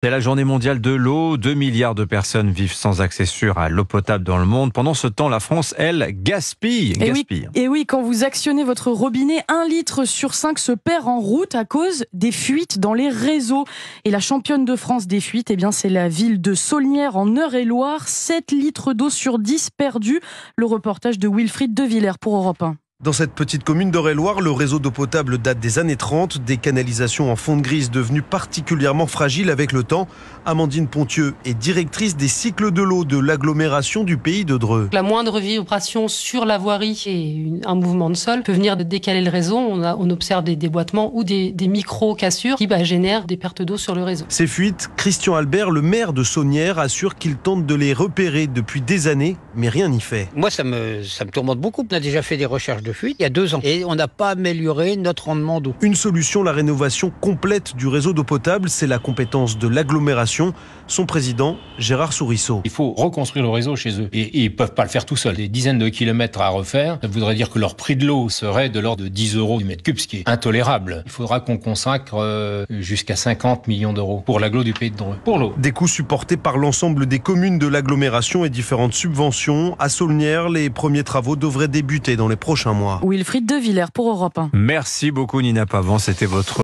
C'est la journée mondiale de l'eau. 2 milliards de personnes vivent sans accès sûr à l'eau potable dans le monde. Pendant ce temps, la France, elle, gaspille. Et oui, quand vous actionnez votre robinet, 1 litre sur 5 se perd en route à cause des fuites dans les réseaux. Et la championne de France des fuites, c'est la ville de Saulnières en Eure-et-Loir. 7 litres d'eau sur 10 perdus. Le reportage de Wilfried De Villers pour Europe 1. Dans cette petite commune d'Eure-et-Loir, le réseau d'eau potable date des années 30, des canalisations en fonte grise devenues particulièrement fragiles avec le temps. Amandine Pontieux est directrice des cycles de l'eau de l'agglomération du Pays de Dreux. La moindre vibration sur la voirie et un mouvement de sol peut venir décaler le réseau. On observe des déboîtements ou des micro-cassures qui génèrent des pertes d'eau sur le réseau. Ces fuites, Christian Albert, le maire de Saulnières, assure qu'il tente de les repérer depuis des années, mais rien n'y fait. Moi, ça me tourmente beaucoup. On a déjà fait des recherches de fuite il y a 2 ans et on n'a pas amélioré notre rendement d'eau. Une solution, la rénovation complète du réseau d'eau potable, c'est la compétence de l'agglomération. Son président, Gérard Sourisseau. Il faut reconstruire le réseau chez eux et ils peuvent pas le faire tout seuls. Des dizaines de kilomètres à refaire, ça voudrait dire que leur prix de l'eau serait de l'ordre de 10 € du mètre cube, ce qui est intolérable. Il faudra qu'on consacre jusqu'à 50 millions d'euros pour l'agglo du Pays de Dreux, pour l'eau. Des coûts supportés par l'ensemble des communes de l'agglomération et différentes subventions. À Saulnières, les premiers travaux devraient débuter dans les prochains mois. Wilfried De Villers pour Europe 1. Merci beaucoup Nina Pavant, c'était votre